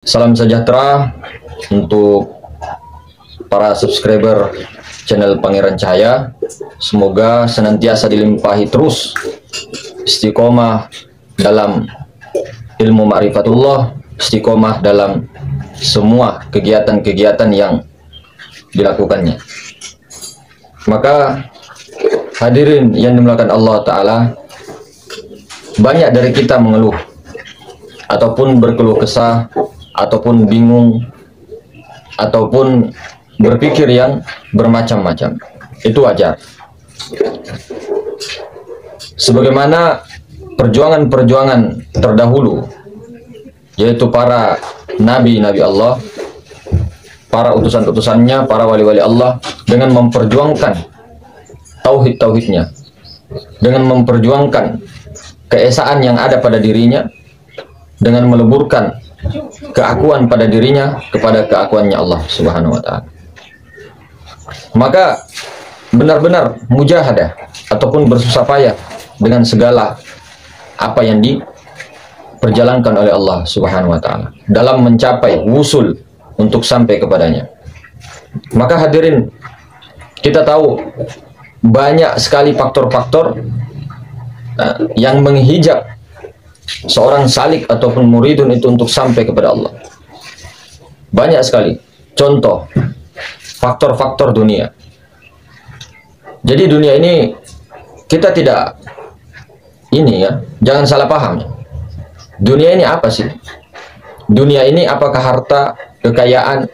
Salam sejahtera untuk para subscriber channel Pangeran Cahaya. Semoga senantiasa dilimpahi terus istiqomah dalam ilmu ma'rifatullah, istiqomah dalam semua kegiatan-kegiatan yang dilakukannya. Maka hadirin yang dimuliakan Allah Ta'ala, banyak dari kita mengeluh ataupun berkeluh kesah ataupun bingung ataupun berpikir yang bermacam-macam. Itu wajar. Sebagaimana perjuangan-perjuangan terdahulu, yaitu para nabi-nabi Allah, para utusan-utusannya, para wali-wali Allah, dengan memperjuangkan tauhid-tauhidnya, dengan memperjuangkan keesaan yang ada pada dirinya, dengan meleburkan keakuan pada dirinya kepada keakuannya Allah Subhanahu wa Ta'ala. Maka benar-benar mujahadah ataupun bersusah payah dengan segala apa yang diperjalankan oleh Allah Subhanahu wa Ta'ala dalam mencapai wusul untuk sampai kepadanya. Maka hadirin, kita tahu banyak sekali faktor-faktor yang menghijab seorang salik ataupun muridun itu untuk sampai kepada Allah. Banyak sekali contoh faktor-faktor dunia. Jadi dunia ini kita tidak jangan salah paham. Dunia ini apa sih? Dunia ini apakah harta, kekayaan,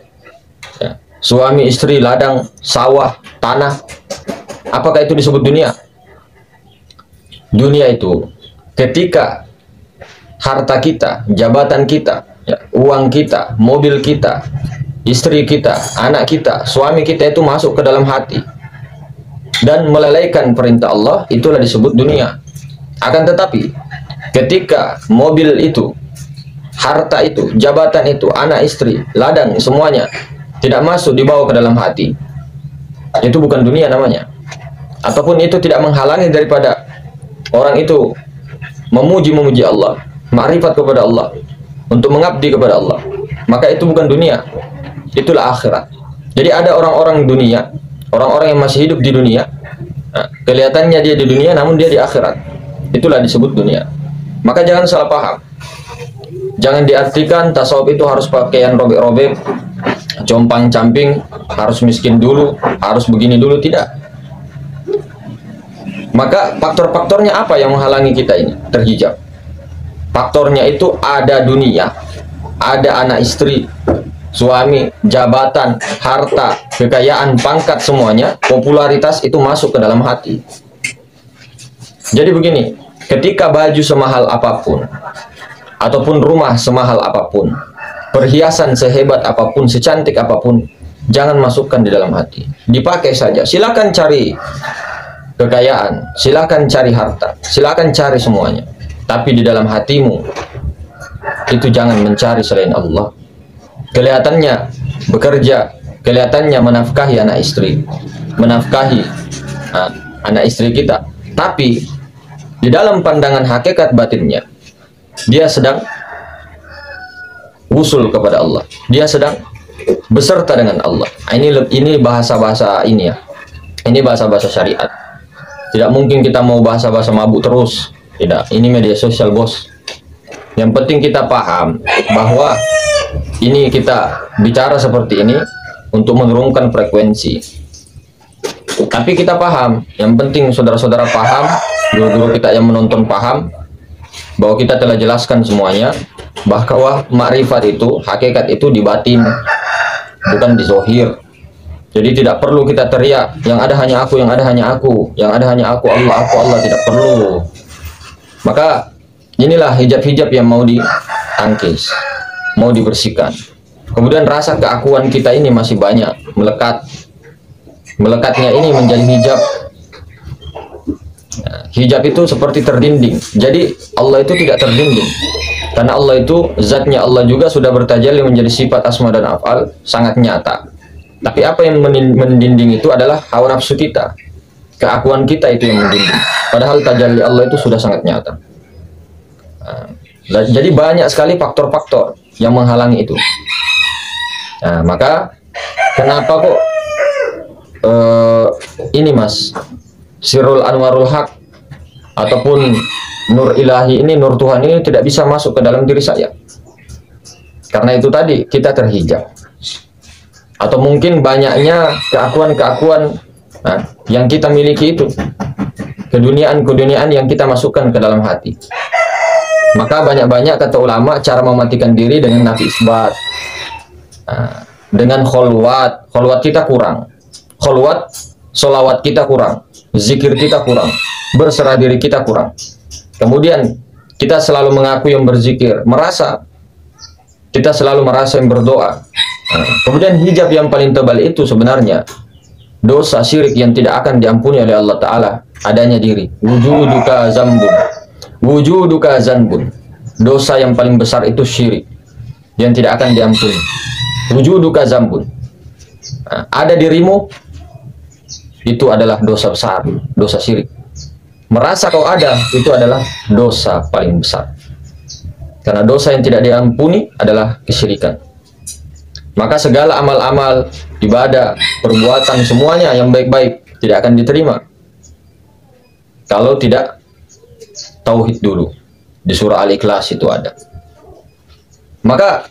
suami, istri, ladang, sawah, tanah? Apakah itu disebut dunia? Dunia itu ketika harta kita, jabatan kita, uang kita, mobil kita, istri kita, anak kita, suami kita itu masuk ke dalam hati dan melalaikan perintah Allah, itulah disebut dunia. Akan tetapi ketika mobil itu, harta itu, jabatan itu, anak istri, ladang, semuanya tidak masuk, dibawa ke dalam hati, itu bukan dunia namanya. Ataupun itu tidak menghalangi daripada orang itu memuji Allah, ma'rifat kepada Allah, untuk mengabdi kepada Allah, maka itu bukan dunia, itulah akhirat. Jadi ada orang-orang dunia, orang-orang yang masih hidup di dunia, kelihatannya dia di dunia namun dia di akhirat, itulah disebut dunia. Maka jangan salah paham, jangan diartikan tasawuf itu harus pakaian robek-robek, compang-camping, harus miskin dulu, harus begini dulu, tidak. Maka faktor-faktornya apa yang menghalangi kita ini terhijab? Faktornya itu ada dunia, ada anak istri, suami, jabatan, harta, kekayaan, pangkat, semuanya, popularitas itu masuk ke dalam hati. Jadi begini, ketika baju semahal apapun, ataupun rumah semahal apapun, perhiasan sehebat apapun, secantik apapun, jangan masukkan di dalam hati. Dipakai saja, silakan cari kekayaan, silakan cari harta, silakan cari semuanya. Tapi di dalam hatimu itu jangan mencari selain Allah. Kelihatannya bekerja, kelihatannya menafkahi anak istri, menafkahi anak istri kita, tapi di dalam pandangan hakikat batinnya dia sedang usul kepada Allah, dia sedang beserta dengan Allah. Ini bahasa-bahasa ini ya, ini bahasa-bahasa syariat. Tidak mungkin kita mau bahasa-bahasa mabuk terus. Tidak, ini media sosial, bos. Yang penting kita paham bahwa ini kita bicara seperti ini untuk menurunkan frekuensi. Tapi kita paham, yang penting saudara-saudara paham, guru-guru kita yang menonton paham, bahwa kita telah jelaskan semuanya, bahwa makrifat itu, hakikat itu di batin, bukan di zohir. Jadi tidak perlu kita teriak, yang ada hanya aku, yang ada hanya aku, yang ada hanya aku Allah, tidak perlu. Maka inilah hijab-hijab yang mau ditangkis, mau dibersihkan. Kemudian rasa keakuan kita ini masih banyak melekat. Melekatnya ini menjadi hijab. Hijab itu seperti terdinding. Jadi Allah itu tidak terdinding, karena Allah itu zatnya Allah juga sudah bertajalli menjadi sifat asma dan af'al sangat nyata. Tapi apa yang mendinding itu adalah hawa nafsu kita, keakuan kita itu yang mendinding. Padahal tajalli Allah itu sudah sangat nyata. Jadi banyak sekali faktor-faktor yang menghalangi itu. Nah, maka kenapa kok ini Mas, Sirrul Anwarul Haq ataupun nur ilahi ini, nur Tuhan ini tidak bisa masuk ke dalam diri saya? Karena itu tadi, kita terhijab. Atau mungkin banyaknya keakuan-keakuan yang kita miliki itu, keduniaan-keduniaan yang kita masukkan ke dalam hati. Maka banyak-banyak kata ulama cara mematikan diri dengan nafi isbat, dengan kholwat. Kholwat kita kurang, kholwat solawat kita kurang, zikir kita kurang, berserah diri kita kurang. Kemudian kita selalu mengaku yang berzikir, kita selalu merasa yang berdoa. Kemudian hijab yang paling tebal itu sebenarnya dosa syirik yang tidak akan diampuni oleh Allah Ta'ala, adanya diri. Wujuduka zambun, wujuduka zanbun. Dosa yang paling besar itu syirik yang tidak akan diampuni. Wujuduka zambun. Ada dirimu, itu adalah dosa besar, dosa syirik. Merasa kau ada, itu adalah dosa paling besar. Karena dosa yang tidak diampuni adalah kesyirikan. Maka segala amal-amal, ibadah, perbuatan, semuanya yang baik-baik tidak akan diterima kalau tidak tauhid dulu. Di surah Al-Ikhlas itu ada. Maka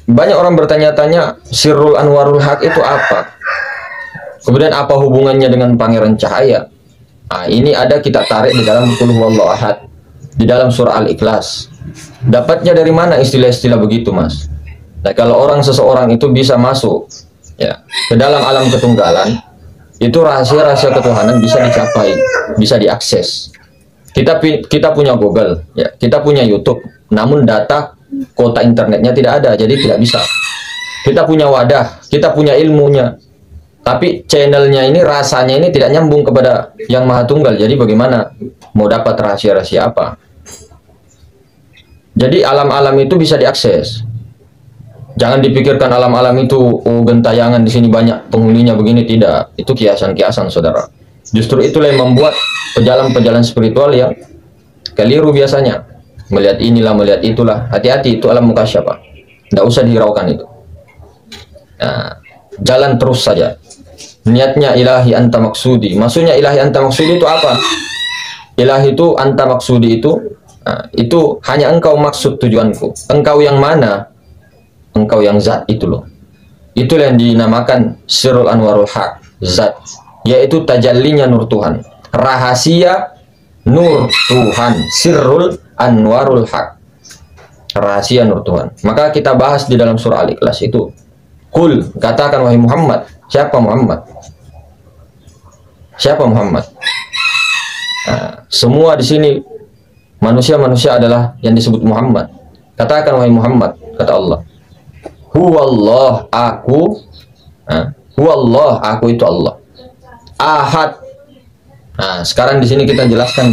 banyak orang bertanya-tanya, Sirrul Anwarul Haq itu apa? Kemudian apa hubungannya dengan Pangeran Cahaya? Ini ada kita tarik di dalam Qul Huwallahu Ahad, di dalam surah Al-Ikhlas. Dapatnya dari mana istilah-istilah begitu, Mas? Nah, kalau seseorang itu bisa masuk ya ke dalam alam ketunggalan, itu rahasia-rahasia ketuhanan bisa dicapai, bisa diakses. Kita punya Google, ya, kita punya YouTube, namun data kuota internetnya tidak ada, jadi tidak bisa. Kita punya wadah, kita punya ilmunya, tapi channelnya ini, rasanya ini tidak nyambung kepada Yang Maha Tunggal. Jadi bagaimana mau dapat rahasia-rahasia apa? Jadi alam-alam itu bisa diakses. Jangan dipikirkan alam-alam itu gentayangan di sini banyak penghuninya begini, tidak. Itu kiasan-kiasan, saudara. Justru itulah yang membuat pejalan-pejalan spiritual yang keliru biasanya. Melihat inilah, melihat itulah. Hati-hati, itu alam mukasyafah. Tidak usah dihiraukan itu. Nah, jalan terus saja. Niatnya ilahi anta maksudi. Maksudnya ilahi anta maksudi itu apa? Ilahi itu anta maksudi itu hanya engkau maksud tujuanku. Engkau yang mana? Engkau yang zat itu loh. Itulah yang dinamakan Sirrul Anwarul Haq, zat, yaitu tajallinya nur Tuhan, rahasia nur Tuhan, Sirrul Anwarul Haq, rahasia nur Tuhan. Maka kita bahas di dalam surah Al-Ikhlas itu. Qul, katakan wahai Muhammad. Siapa Muhammad? Siapa Muhammad? Semua di sini manusia-manusia adalah yang disebut Muhammad. Katakan wahai Muhammad, kata Allah. Huwallah, aku. Huwallah, aku itu Allah. Ahad. Nah, sekarang di sini kita jelaskan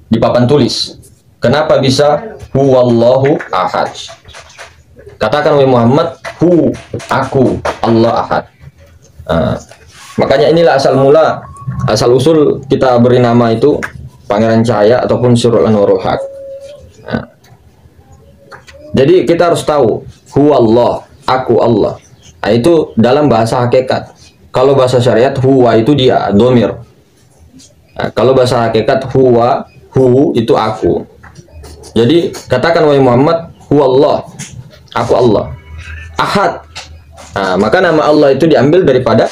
di papan tulis. Kenapa bisa huwallahu ahad? Katakan wahai Muhammad, aku, Allah ahad. Makanya inilah asal mula, asal usul kita beri nama itu Pangeran Cahaya ataupun Sirrul Anwarul Haq. Jadi kita harus tahu huwallah, aku Allah. Itu dalam bahasa hakikat. Kalau bahasa syariat huwa itu dia, domir. Kalau bahasa hakikat huwa, itu aku. Jadi katakan wahai Muhammad, huwallah, aku Allah. Ahad. Maka nama Allah itu diambil daripada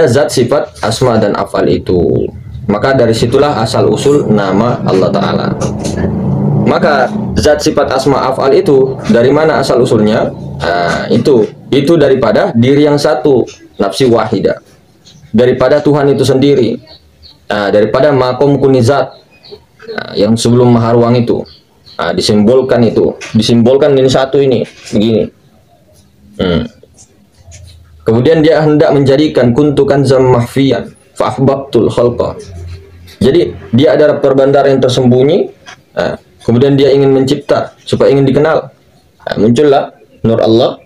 zat, sifat, asma dan afal itu. Maka dari situlah asal usul nama Allah Ta'ala. Maka zat, sifat, asma, afal itu dari mana asal usulnya? Itu daripada diri yang satu, nafsi wahidah, daripada Tuhan itu sendiri, daripada makom kunizat, yang sebelum maha ruang itu, disimbolkan ini satu ini begini. Kemudian dia hendak menjadikan kuntukan zam mahfiyan fa'ahbabtul khalqa. Jadi dia adalah perbendaharaan yang tersembunyi. Kemudian dia ingin mencipta supaya ingin dikenal. Muncullah nur Allah,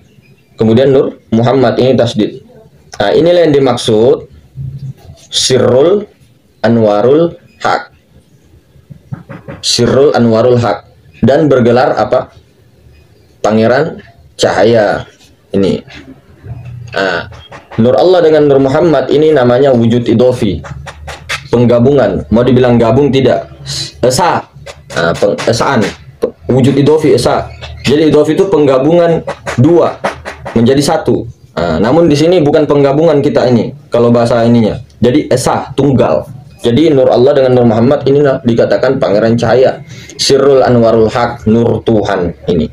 kemudian nur Muhammad, ini tasdid. Inilah yang dimaksud Sirrul Anwarul Haq. Sirrul Anwarul Haq. dan bergelar apa? Pangeran cahaya. Ini. Nah, Nur Allah dengan Nur Muhammad ini namanya wujud idofi, penggabungan. Mau dibilang gabung tidak? Esa. Nah, esaan. Wujud idofi esa. Jadi idofi itu penggabungan dua menjadi satu. Nah, namun di sini bukan penggabungan kita ini kalau bahasa ininya. Jadi esa, tunggal. Jadi Nur Allah dengan Nur Muhammad ini dikatakan pangeran cahaya, Sirrul Anwarul Haq, Nur Tuhan ini.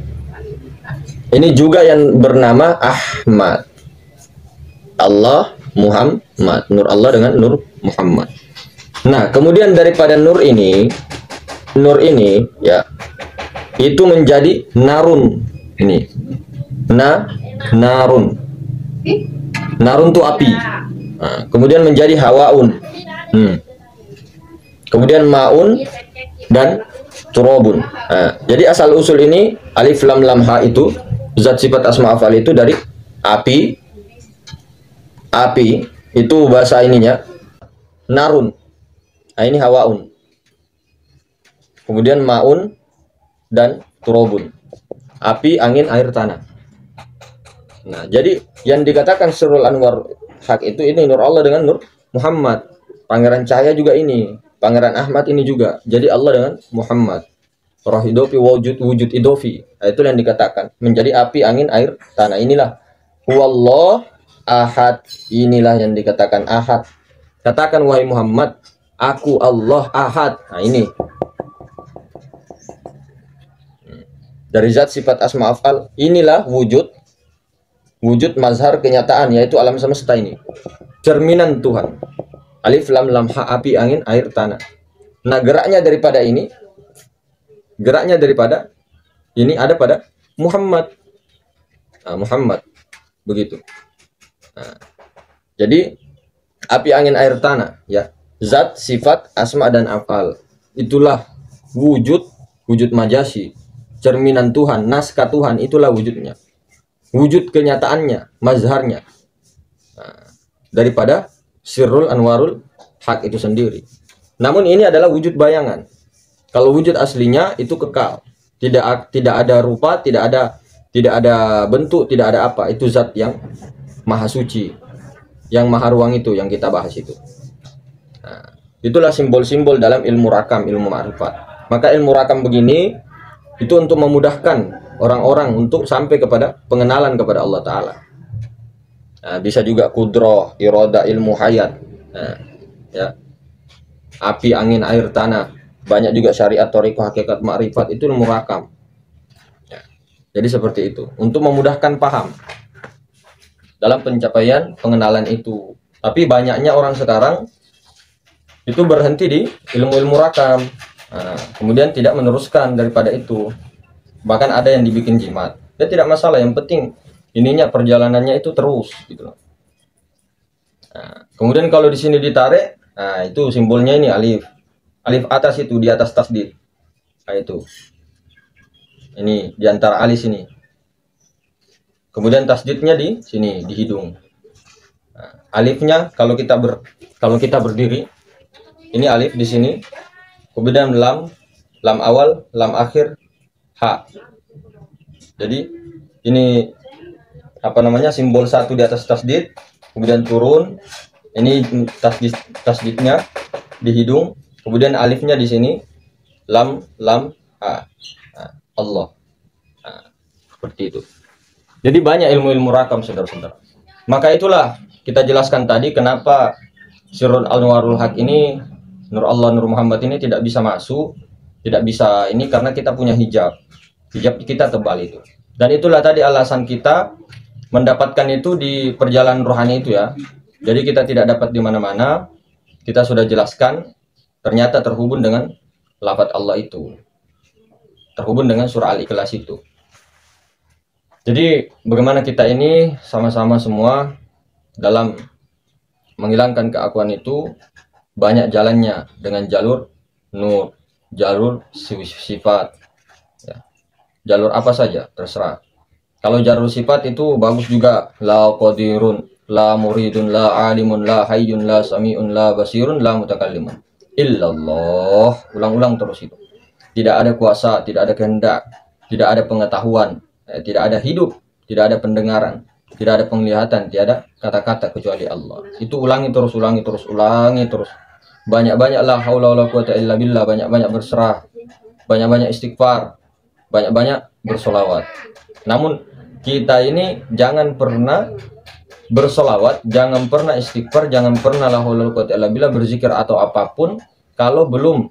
Ini juga yang bernama Ahmad. Allah Muhammad, Nur Allah dengan Nur Muhammad. Nah, kemudian daripada nur ini ya, itu menjadi narun. Ini. Narun. Narun itu api. Nah, kemudian menjadi hawaun. Kemudian maun dan turabun. Nah, jadi asal usul ini alif lam lam ha itu zat sifat asma afal itu dari api. Api itu bahasa ininya narun. Nah, ini hawaun. Kemudian maun dan turabun. Api, angin, air, tanah. Nah, jadi yang dikatakan Sirrul Anwar Haq itu ini Nur Allah dengan Nur Muhammad. Pangeran cahaya juga ini. Pangeran Ahmad ini juga. Jadi Allah dengan Muhammad. Roh idofi wujud idofi. Nah, itu yang dikatakan menjadi api, angin, air, tanah. Inilah huwallah ahad. Inilah yang dikatakan ahad. Katakan wahai Muhammad, aku Allah ahad. Nah, ini dari zat sifat asma afal. Inilah wujud mazhar kenyataan, yaitu alam semesta ini, cerminan Tuhan. Alif lam lam ha, api, angin, air, tanah. Nah, geraknya daripada ini ada pada Muhammad. Nah, Muhammad begitu. Nah, jadi api, angin, air, tanah ya, zat sifat asma dan afal. Itulah wujud majasi, cerminan Tuhan, naskah Tuhan, itulah wujudnya. Wujud kenyataannya, mazharnya. Nah, daripada Sirrul Anwarul Haq itu sendiri. Namun ini adalah wujud bayangan. Kalau wujud aslinya itu kekal, tidak ada rupa, tidak ada bentuk, tidak ada apa. Itu zat yang maha suci, yang maha ruang itu yang kita bahas itu. Nah, itulah simbol-simbol dalam ilmu rakam, ilmu ma'rifat. Maka ilmu rakam begini itu untuk memudahkan orang-orang untuk sampai kepada pengenalan kepada Allah Ta'ala. Nah, bisa juga kudroh, iroda, ilmu hayat. Nah, ya. Api, angin, air, tanah. Banyak juga syariat, thariqah, hakikat, ma'rifat. Itu ilmu rakam. Ya. Jadi seperti itu. Untuk memudahkan paham dalam pencapaian pengenalan itu. Tapi banyaknya orang sekarang itu berhenti di ilmu-ilmu rakam. Nah, kemudian tidak meneruskan daripada itu. Bahkan ada yang dibikin jimat. Ya tidak masalah, yang penting ininya perjalanannya itu terus gitu loh. Nah, kemudian kalau di sini ditarik, nah itu simbolnya ini alif. Alif atas itu di atas tasdid. Nah itu. Ini di antara alis ini. Kemudian tasdidnya di sini di hidung. Nah, alifnya kalau kita berdiri, ini alif di sini. Kemudian lam awal, lam akhir, ha. Jadi ini apa namanya, simbol satu di atas tasdid, kemudian turun. Ini tasdidnya di hidung, kemudian alifnya di sini, lam ha. Nah, Allah. Nah, seperti itu. Jadi banyak ilmu-ilmu rakam, saudara-saudara. Maka itulah kita jelaskan tadi kenapa Sirrul Anwarul Haq ini, Nur Allah, Nur Muhammad ini tidak bisa masuk, tidak bisa ini karena kita punya hijab. Hijab kita tebal itu. Dan itulah tadi alasan kita mendapatkan itu di perjalanan rohani itu ya. Jadi kita tidak dapat di mana-mana. Kita sudah jelaskan, ternyata terhubung dengan lafaz Allah itu. Terhubung dengan surah Al-Ikhlas itu. Jadi bagaimana kita ini sama-sama semua dalam menghilangkan keakuan itu, banyak jalannya dengan jalur nur, jalur sifat ya. Jalur apa saja terserah. Kalau jalur sifat itu bagus juga, la qadirun, la muridun, la alimun, la hayyun, la sami'un, la basirun, la mutakallimun illallah. Ulang-ulang terus itu. tidak ada kuasa, tidak ada kehendak, tidak ada pengetahuan, tidak ada hidup, tidak ada pendengaran, tidak ada penglihatan, tidak ada kata-kata kecuali Allah. Itu ulangi terus, ulangi terus, ulangi terus. Banyak-banyak la haula wala quwata illa billah, banyak-banyak berserah, banyak-banyak istighfar, banyak-banyak bersolawat. Namun kita ini jangan pernah bersolawat, jangan pernah istighfar, jangan pernah la haula wala quwata illa billah, berzikir atau apapun kalau belum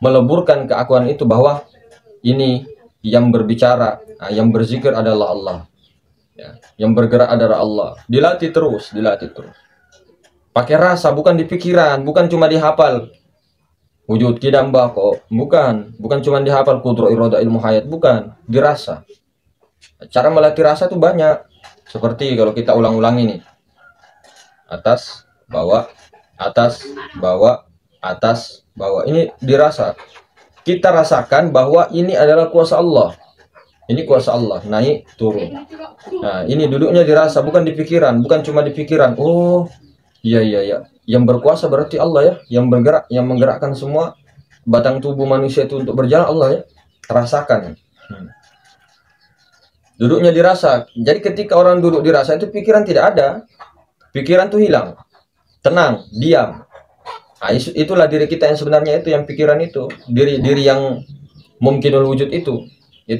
meleburkan keakuan itu bahwa ini yang berbicara, yang berzikir adalah Allah, ya, yang bergerak adalah Allah. Dilatih terus, dilatih terus. Pakai rasa, bukan di pikiran, bukan cuma dihafal. Wujud kidam bako, bukan cuma dihafal kudro iroda ilmu hayat, bukan, dirasa. Cara melatih rasa tuh banyak. Seperti kalau kita ulang-ulang ini, atas, bawah, atas, bawah, atas, bawah, ini dirasa. Kita rasakan bahwa ini adalah kuasa Allah. Ini kuasa Allah, naik turun. Nah, ini duduknya dirasa, bukan di pikiran, bukan cuma di pikiran. Oh, iya. Yang berkuasa berarti Allah ya, yang bergerak, yang menggerakkan semua batang tubuh manusia itu untuk berjalan Allah ya. Rasakan. Duduknya dirasa. Jadi ketika orang duduk dirasa itu pikiran tidak ada. Pikiran tuh hilang. Tenang, diam. Nah, itulah diri kita yang sebenarnya, itu yang pikiran itu, diri yang mungkinul wujud itu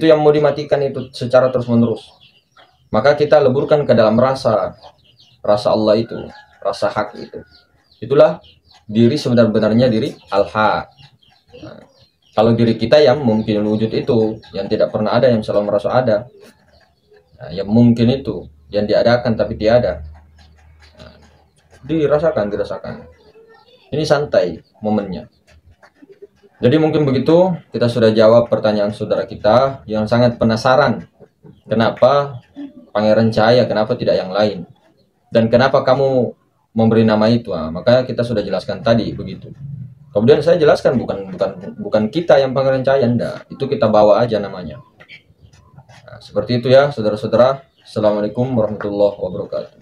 yang mau dimatikan itu secara terus menerus. Maka kita leburkan ke dalam rasa Allah itu, rasa hak itu. Itulah diri sebenarnya, diri al-haq. Nah, kalau diri kita yang mungkinul wujud itu, yang tidak pernah ada, yang selalu merasa ada, nah, yang mungkin itu, yang diadakan tapi tiada, nah, dirasakan. Ini santai momennya. Jadi mungkin begitu, kita sudah jawab pertanyaan saudara kita yang sangat penasaran. Kenapa Pangeran Cahaya, kenapa tidak yang lain? Dan kenapa kamu memberi nama itu? Nah, makanya kita sudah jelaskan tadi begitu. Kemudian saya jelaskan bukan kita yang Pangeran Cahaya, enggak. Itu kita bawa aja namanya. Nah, seperti itu ya saudara-saudara. Assalamualaikum warahmatullahi wabarakatuh.